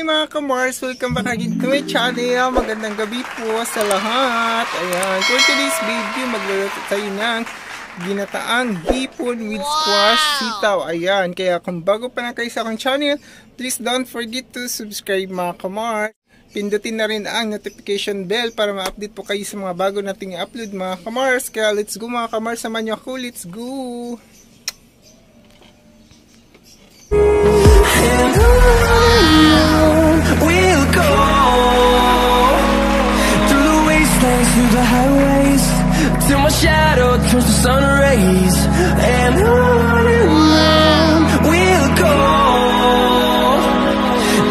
mga ka-Mars! Welcome back again to my channel. Magandang gabi po sa lahat. Ayan, for today's video, magluluto tayo ng ginataang hipon with squash sitaw. Ayan, kaya kung bago pa na kayo sa aking channel, please don't forget to subscribe mga ka-Mars. Pindutin na rin ang notification bell para ma-update po kayo sa mga bago nating i-upload mga ka-Mars. Kaya let's go mga ka-Mars, samahan niyo ako. Let's go! We'll go through the wastelands, through the highways, till my shadow turns to sun rays. And on we'll go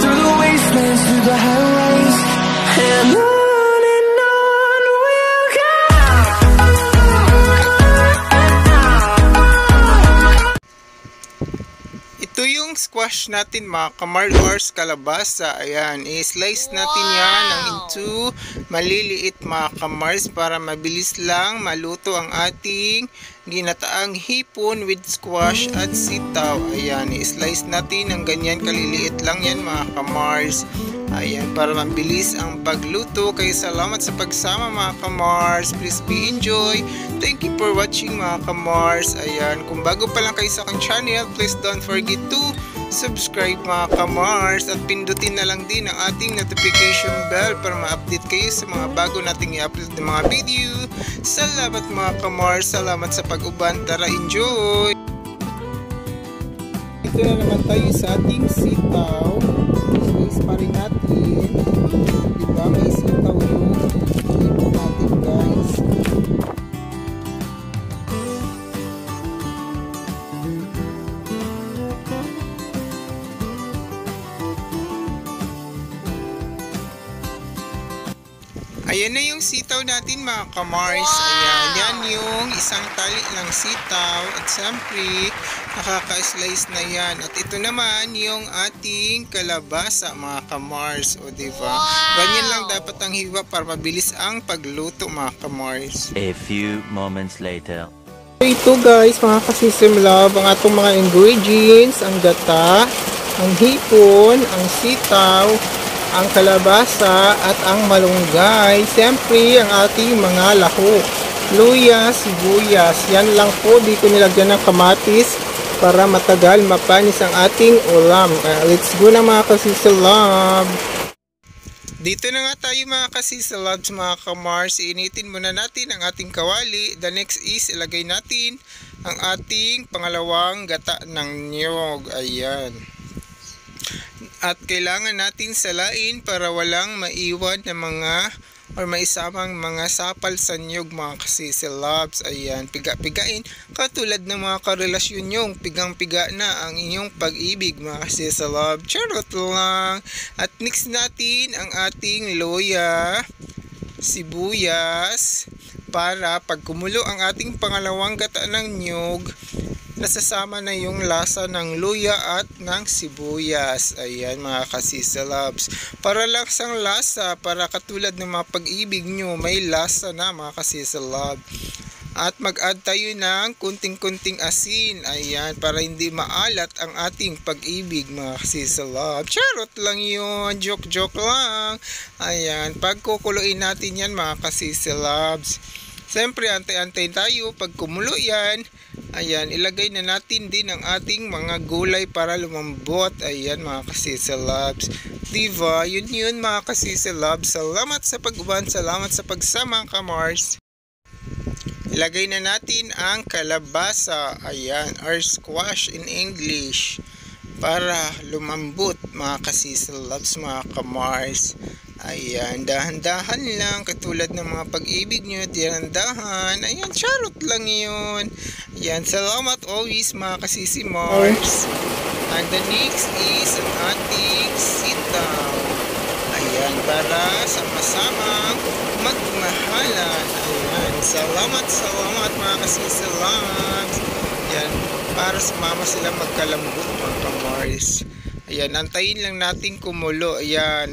through the wastelands, through the highways, and on we'll go. Ito yung squash natin mga ka-Mars, kalabasa. Ayan, i-slice natin yan ng into maliliit mga ka-Mars para mabilis lang maluto ang ating ginataang hipon with squash at sitaw. Ayan, i-slice natin ng ganyan kaliliit lang yan mga ka-Mars. Ayan, para mabilis ang pagluto. Kaya salamat sa pagsama mga ka-Mars. Please be enjoy. Thank you for watching mga ka-Mars. Ayan, kung bago pa lang kayo sa aking channel, please don't forget to subscribe mga ka-Mars at pindutin na lang din ang ating notification bell para ma-update kayo sa mga bago nating i-upload ng mga video. Salamat mga ka-Mars. Salamat sa pag-uban. Tara, enjoy! Ito na naman tayo sa ating sitaw. Slice pa rin natin. Diba? May sitaw yung hipon natin guys. Ayan na yung sitaw natin mga ka-Mars. Ayan, yan yung isang tali ng sitaw. At siyempre, nakaka-slice na yan. At ito naman yung ating kalabasa mga ka-Mars. O diba? Ganyan lang dapat ang hiwa para mabilis ang pagluto mga ka-Mars. A few moments later. Ito guys, mga ka-System Love, ang atong mga ingredients, ang gata, ang hipon, ang sitaw, ang kalabasa at ang malunggay. Siyempre, ang ating mga lahok, luya, sibuyas. Yan lang po, di ko nilagyan ng kamatis para matagal mapanis ang ating ulam. Let's go na mga ka-Sisalab. Dito na nga tayo mga ka-Sisalab, mga ka-Mars. Initin muna natin ang ating kawali. The next is ilagay natin ang ating pangalawang gata ng niyog. Ayan. At kailangan natin salain para walang maiwan na mga or maisamang mga sapal sa niyog mga ka-Sisalabs. Ayan, piga-pigain katulad ng mga karelasyon nyong pigang-piga na ang inyong pag-ibig mga ka-Sisalabs. Charot lang. At mix natin ang ating loya, sibuyas para pag kumulo ang ating pangalawang gata ng niyog, nasasama na yung lasa ng luya at ng sibuyas. Ayan mga ka-Sisalabs. Para laksang lasa, para katulad ng mga pag-ibig nyo, may lasa na mga ka-Sisalabs. At mag-add tayo ng kunting-kunting asin. Ayan, para hindi maalat ang ating pag-ibig mga ka-Sisalabs. Charot lang yun. Joke-joke lang. Ayan, pagkukuluin natin yan mga ka-Sisalabs. Siyempre, antay-antay tayo. Pag kumulo yan, ayan, ilagay na natin din ang ating mga gulay para lumambot. Ayan mga ka-Sisalabs. Diba? Yun mga ka-Sisalabs. Salamat sa pag-uban. Salamat sa pagsama ka-Mars. Ilagay na natin ang kalabasa. Ayan, or squash in English. Para lumambot mga ka-Sisalabs, mga ka-Mars. Ayan, dahan-dahan lang katulad ng mga pag-ibig nyo, dahan-dahan. Ayan, charot lang yun. Ayan, salamat always mga ka-Sisi Mars. And the next is ang ating sitaw. Ayan, para sama-samang magmahalan. Ayan, salamat mga ka-Sisi Mars. Ayan, para sumama sila magkalambot mga ka-Mars. Ayan, antayin lang natin kumulo. Ayan,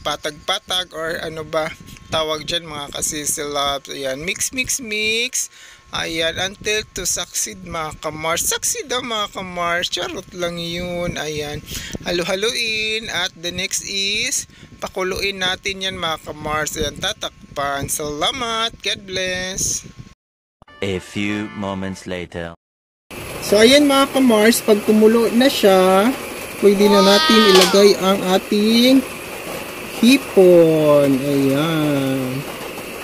patag-patag or ano ba tawag dyan mga ka-Sisalabs. Ayan, mix. Ayan, until to succeed mga kamars. Succeed mga kamars. Charot lang yun. Ayan, halu-haluin. At the next is, pakuluin natin yan mga kamars. Ayan, tatakpan. Salamat. God bless. A few moments later. So ayan mga kamars, pag kumulo na siya, pwede na natin ilagay ang ating hipon. Ayan.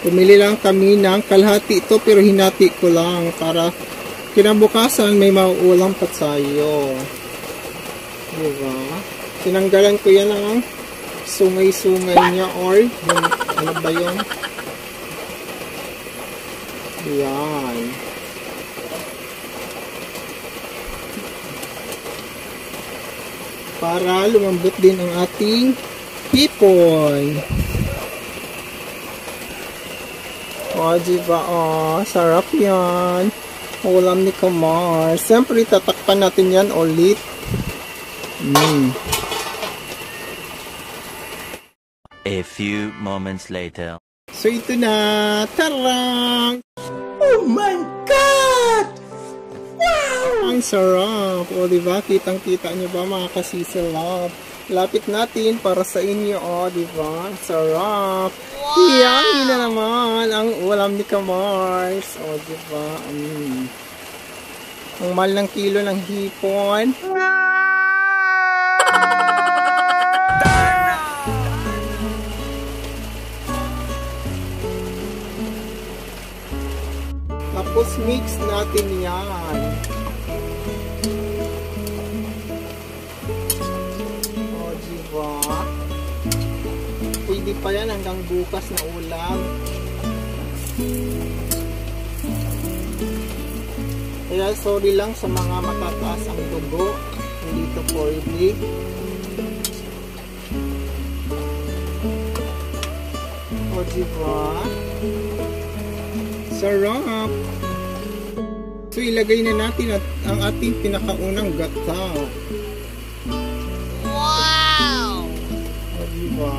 Pumili lang kami ng kalahati ito pero hinati ko lang para kinabukasan may mauulang pa tayo. Diba? Tinanggalan ko yan ng sungay-sungay niya or ano ba yun? Ayan. Para lumambot din ang ating hipon. O, diba? O, sarap yan. Ulam ni Kamar. Siyempre, tatakpan natin yan ulit. A few moments later. So, ito na. Tarang! Oh my God! Wow! Ang sarap. O, diba? Kitang-kita nyo ba mga kasisalap? Lapit natin para sa inyo. O, diba? Sarap. Yummy na naman ang ulam ni Kamars. O, diba? Ang mahal ng kilo ng hipon. Tapos mix natin yan. O, diba? Pwede pa yan hanggang bukas na ulam. Kaya sorry lang sa mga matataas ang dugo. Hindi ito pwede. O, diba? Sarap! So, ilagay na natin ang ating pinakaunang gata. Wow! O, diba?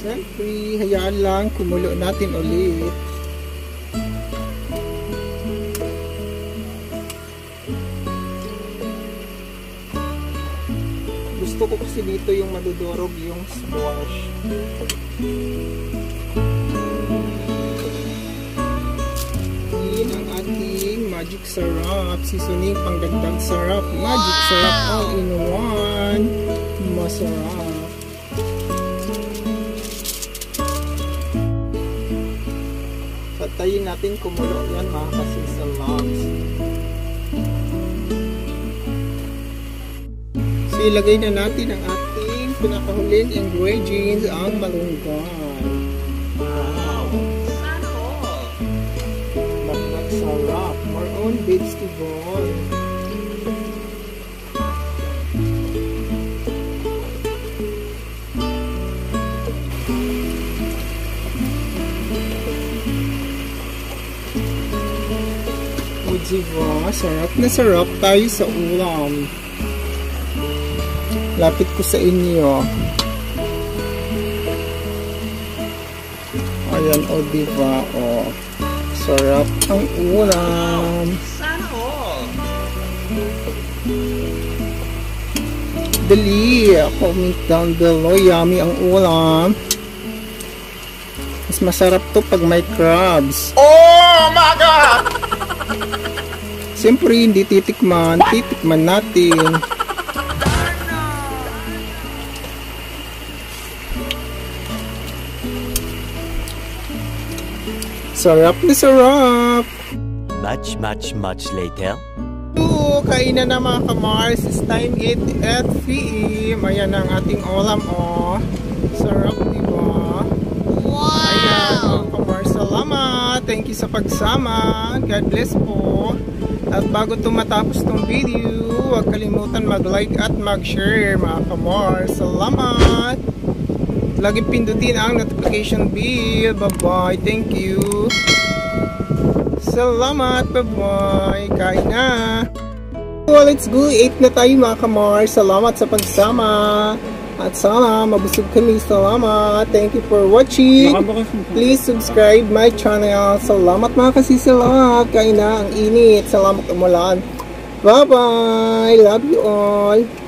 Siyempre, hayaan lang, kumulo natin ulit. Gusto ko kasi dito yung madudurog yung squash. Yan ang ating magic sarap. Seasoning pangdagdag sarap. Magic sarap all in one. Masarap. Patayin natin kumulo yan mga kasisalabs. So ilagay na natin ang ating pinakahuling ingredients, ang malunggay. Wow! Bakbak sarap. More on vegetable. Diba? Sarap na sarap tayo sa ulam. Lapit ko sa inyo. Ayan, o diba? O, sarap ang ulam. Dali, comment down below. Yummy ang ulam. Mas masarap to pag may crabs. Oh my God! Siyempre, hindi titikman natin. Sarap na sarap! Much later. Kainan na mga kamars. It's time 8 at p.m. Ayan ang ating ulam, oh. Sarap, diba? Wow! Ayan, mga kamars. Salamat! Thank you sa pagsama. God bless po. At bago matapos tong video, huwag kalimutan mag-like at mag-share mga kamars. Salamat! Laging pindutin ang notification bell. Bye-bye. Thank you. Salamat. Bye-bye. Kain na. Well, let's go. 8 na tayo mga kamars. Salamat sa pagsama. At sana mabusog kami. Salamat. Thank you for watching. Please subscribe my channel. Salamat mga kasisilab. Kain na ang init. Salamat umulan. Bye-bye. Love you all.